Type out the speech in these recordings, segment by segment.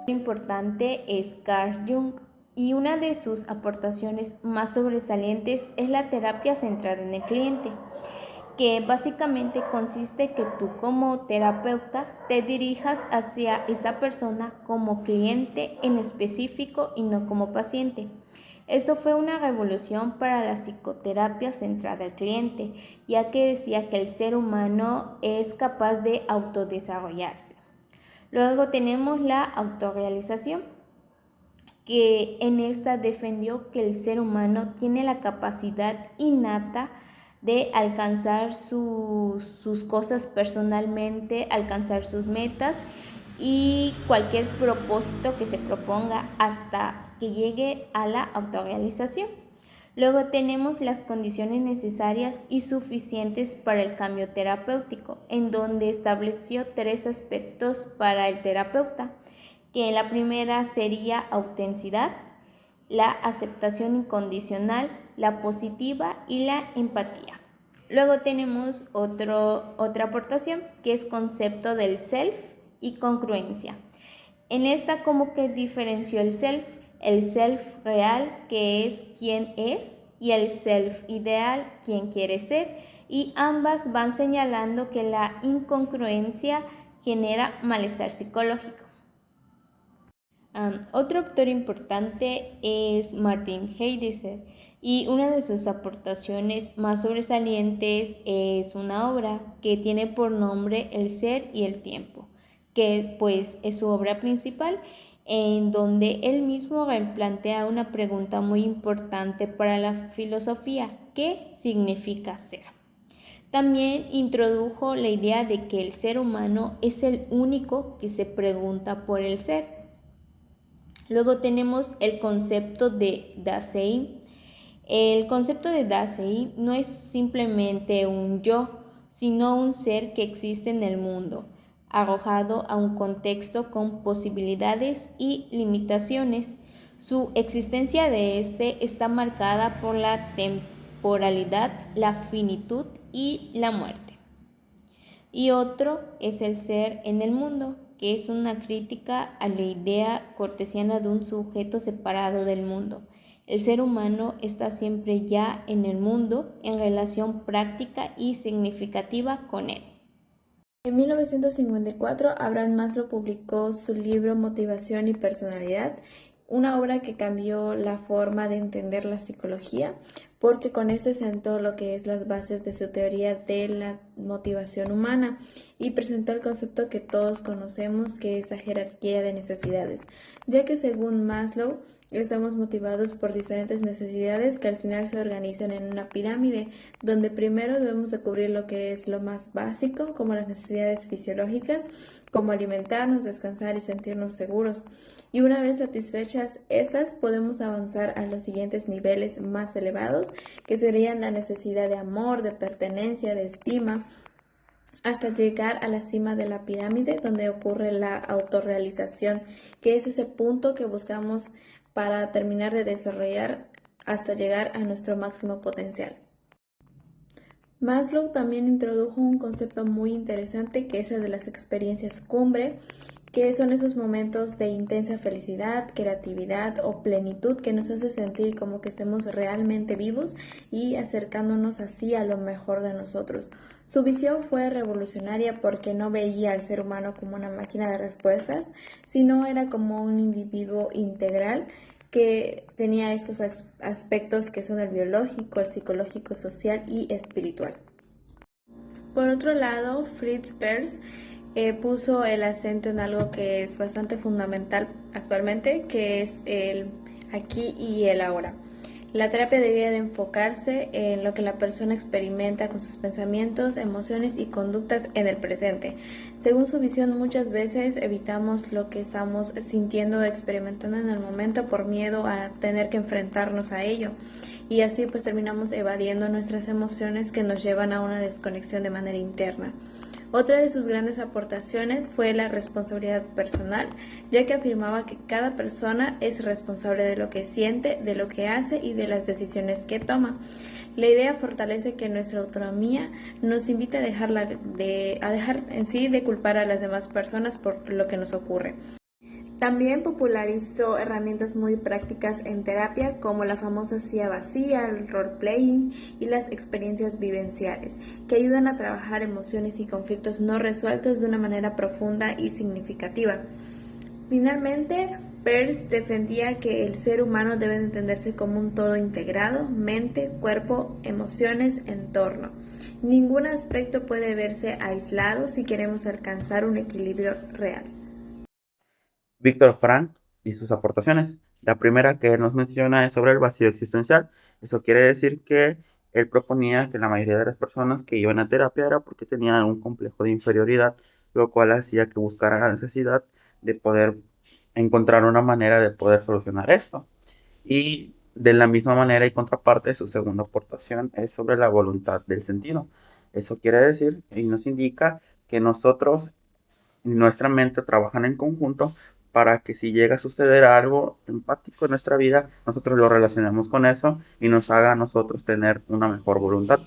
Importante es Carl Jung, y una de sus aportaciones más sobresalientes es la terapia centrada en el cliente, que básicamente consiste que tú como terapeuta te dirijas hacia esa persona como cliente en específico y no como paciente. Esto fue una revolución para la psicoterapia centrada al cliente, ya que decía que el ser humano es capaz de autodesarrollarse. Luego tenemos la autorrealización, que en esta defendió que el ser humano tiene la capacidad innata de alcanzar sus cosas personalmente, alcanzar sus metas y cualquier propósito que se proponga hasta que llegue a la autorrealización. Luego tenemos las condiciones necesarias y suficientes para el cambio terapéutico, en donde estableció 3 aspectos para el terapeuta, que la primera sería autenticidad, la aceptación incondicional, la positiva y la empatía. Luego tenemos otra aportación, que es concepto del self y congruencia. En esta como que diferenció el self real, que es quién es, y el self ideal, quién quiere ser, y ambas van señalando que la incongruencia genera malestar psicológico. Otro autor importante es Martin Heidegger, y una de sus aportaciones más sobresalientes es una obra que tiene por nombre El ser y el tiempo, que pues es su obra principal, en donde él mismo plantea una pregunta muy importante para la filosofía: ¿qué significa ser? También introdujo la idea de que el ser humano es el único que se pregunta por el ser. Luego tenemos el concepto de Dasein. El concepto de Dasein no es simplemente un yo, sino un ser que existe en el mundo, arrojado a un contexto con posibilidades y limitaciones. Su existencia de este está marcada por la temporalidad, la finitud y la muerte. Y otro es el ser en el mundo, que es una crítica a la idea cartesiana de un sujeto separado del mundo. El ser humano está siempre ya en el mundo, en relación práctica y significativa con él. En 1954, Abraham Maslow publicó su libro Motivación y Personalidad, una obra que cambió la forma de entender la psicología, porque con este sentó lo que es las bases de su teoría de la motivación humana y presentó el concepto que todos conocemos, que es la jerarquía de necesidades, ya que según Maslow, estamos motivados por diferentes necesidades que al final se organizan en una pirámide, donde primero debemos de cubrir lo que es lo más básico, como las necesidades fisiológicas, como alimentarnos, descansar y sentirnos seguros. Y una vez satisfechas estas, podemos avanzar a los siguientes niveles más elevados, que serían la necesidad de amor, de pertenencia, de estima, hasta llegar a la cima de la pirámide, donde ocurre la autorrealización, que es ese punto que buscamos para terminar de desarrollar hasta llegar a nuestro máximo potencial. Maslow también introdujo un concepto muy interesante, que es el de las experiencias cumbre, que son esos momentos de intensa felicidad, creatividad o plenitud que nos hace sentir como que estemos realmente vivos y acercándonos así a lo mejor de nosotros. Su visión fue revolucionaria porque no veía al ser humano como una máquina de respuestas, sino era como un individuo integral que tenía estos aspectos que son el biológico, el psicológico, social y espiritual. Por otro lado, Fritz Perls puso el acento en algo que es bastante fundamental actualmente, que es el aquí y el ahora. La terapia debería de enfocarse en lo que la persona experimenta con sus pensamientos, emociones y conductas en el presente. Según su visión, muchas veces evitamos lo que estamos sintiendo o experimentando en el momento por miedo a tener que enfrentarnos a ello. Y así pues terminamos evadiendo nuestras emociones, que nos llevan a una desconexión de manera interna. Otra de sus grandes aportaciones fue la responsabilidad personal, ya que afirmaba que cada persona es responsable de lo que siente, de lo que hace y de las decisiones que toma. La idea fortalece que nuestra autonomía nos invita a dejar en sí de culpar a las demás personas por lo que nos ocurre. También popularizó herramientas muy prácticas en terapia como la famosa silla vacía, el role-playing y las experiencias vivenciales, que ayudan a trabajar emociones y conflictos no resueltos de una manera profunda y significativa. Finalmente, Peirce defendía que el ser humano debe entenderse como un todo integrado: mente, cuerpo, emociones, entorno. Ningún aspecto puede verse aislado si queremos alcanzar un equilibrio real. Víctor Frank y sus aportaciones. La primera que nos menciona es sobre el vacío existencial. Eso quiere decir que él proponía que la mayoría de las personas que iban a terapia era porque tenían un complejo de inferioridad, lo cual hacía que buscaran la necesidad de poder encontrar una manera de poder solucionar esto. Y de la misma manera y contraparte, su segunda aportación es sobre la voluntad del sentido. Eso quiere decir y nos indica que nosotros y nuestra mente trabajan en conjunto para que si llega a suceder algo empático en nuestra vida, nosotros lo relacionemos con eso y nos haga a nosotros tener una mejor voluntad.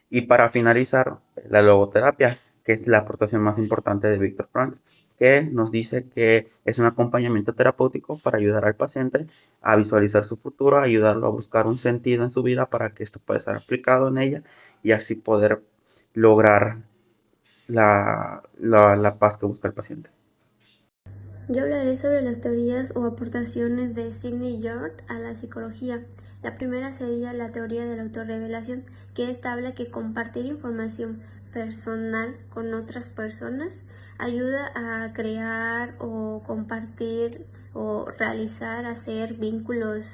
Y para finalizar, la logoterapia, que es la aportación más importante de Víctor Frank, que nos dice que es un acompañamiento terapéutico para ayudar al paciente a visualizar su futuro, ayudarlo a buscar un sentido en su vida para que esto pueda ser aplicado en ella y así poder lograr la paz que busca el paciente. Yo hablaré sobre las teorías o aportaciones de Sidney York a la psicología. La primera sería la teoría de la autorrevelación, que establa que compartir información personal con otras personas ayuda a crear o compartir o realizar, hacer vínculos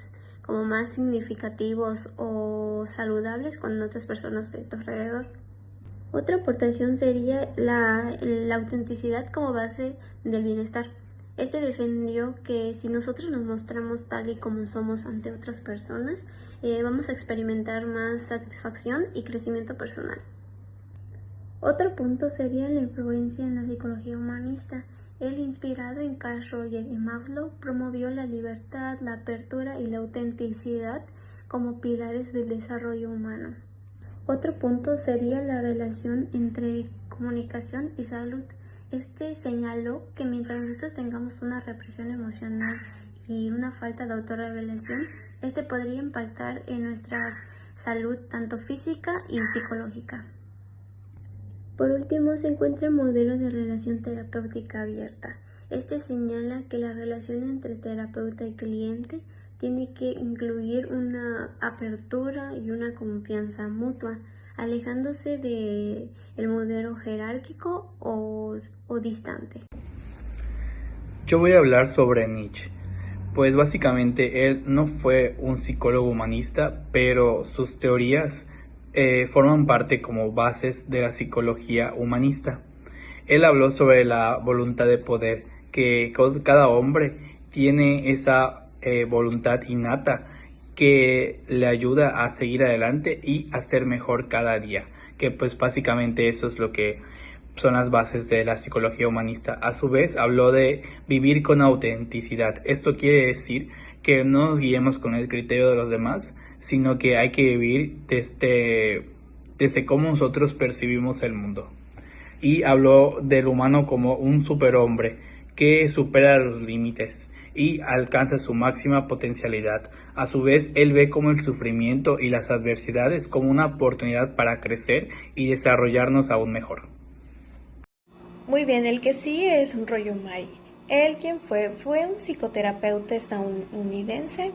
como más significativos o saludables con otras personas de tu alrededor. Otra aportación sería la autenticidad como base del bienestar. Este defendió que si nosotros nos mostramos tal y como somos ante otras personas, vamos a experimentar más satisfacción y crecimiento personal. Otro punto sería la influencia en la psicología humanista. Él, inspirado en Carl Rogers y Maslow, promovió la libertad, la apertura y la autenticidad como pilares del desarrollo humano. Otro punto sería la relación entre comunicación y salud. Este señaló que mientras nosotros tengamos una represión emocional y una falta de autorrevelación, este podría impactar en nuestra salud tanto física y psicológica. Por último, se encuentra el modelo de relación terapéutica abierta. Este señala que la relación entre terapeuta y cliente tiene que incluir una apertura y una confianza mutua, alejándose del modelo jerárquico o distante. Yo voy a hablar sobre Nietzsche. Pues básicamente él no fue un psicólogo humanista, pero sus teorías forman parte como bases de la psicología humanista. Él habló sobre la voluntad de poder, que cada hombre tiene esa voluntad innata que le ayuda a seguir adelante y a ser mejor cada día, que pues básicamente eso es lo que son las bases de la psicología humanista. A su vez habló de vivir con autenticidad. Esto quiere decir que no nos guiemos con el criterio de los demás, sino que hay que vivir desde cómo nosotros percibimos el mundo. Y habló del humano como un superhombre que supera los límites y alcanza su máxima potencialidad. A su vez, él ve como el sufrimiento y las adversidades como una oportunidad para crecer y desarrollarnos aún mejor. Muy bien, el que sigue es Rollo May. Él, ¿quién fue? Fue un psicoterapeuta estadounidense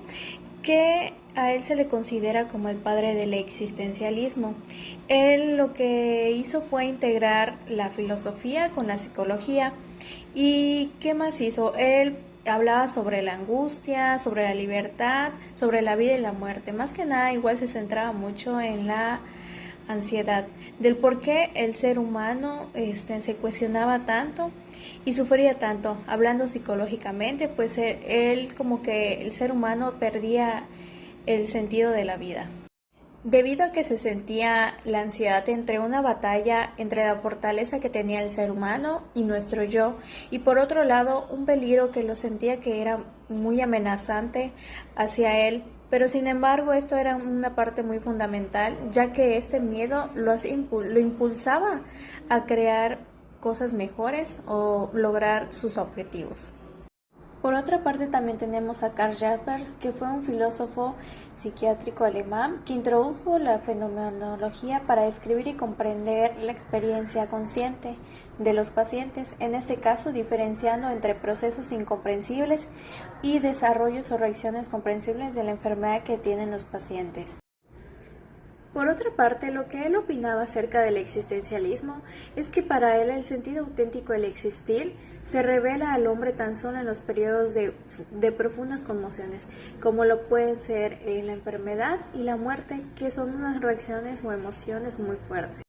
que a él se le considera como el padre del existencialismo. Él lo que hizo fue integrar la filosofía con la psicología. ¿Y qué más hizo? Él hablaba sobre la angustia, sobre la libertad, sobre la vida y la muerte. Más que nada, igual se centraba mucho en la ansiedad, del por qué el ser humano se cuestionaba tanto y sufría tanto. Hablando psicológicamente, pues él como que el ser humano perdía el sentido de la vida, debido a que se sentía la ansiedad entre una batalla entre la fortaleza que tenía el ser humano y nuestro yo, y por otro lado un peligro que lo sentía que era muy amenazante hacia él. Pero sin embargo esto era una parte muy fundamental, ya que este miedo lo impulsaba a crear cosas mejores o lograr sus objetivos. Por otra parte, también tenemos a Karl Jaspers, que fue un filósofo psiquiátrico alemán que introdujo la fenomenología para describir y comprender la experiencia consciente de los pacientes, en este caso diferenciando entre procesos incomprensibles y desarrollos o reacciones comprensibles de la enfermedad que tienen los pacientes. Por otra parte, lo que él opinaba acerca del existencialismo es que para él el sentido auténtico del existir se revela al hombre tan solo en los periodos de profundas conmociones, como lo pueden ser la enfermedad y la muerte, que son unas reacciones o emociones muy fuertes.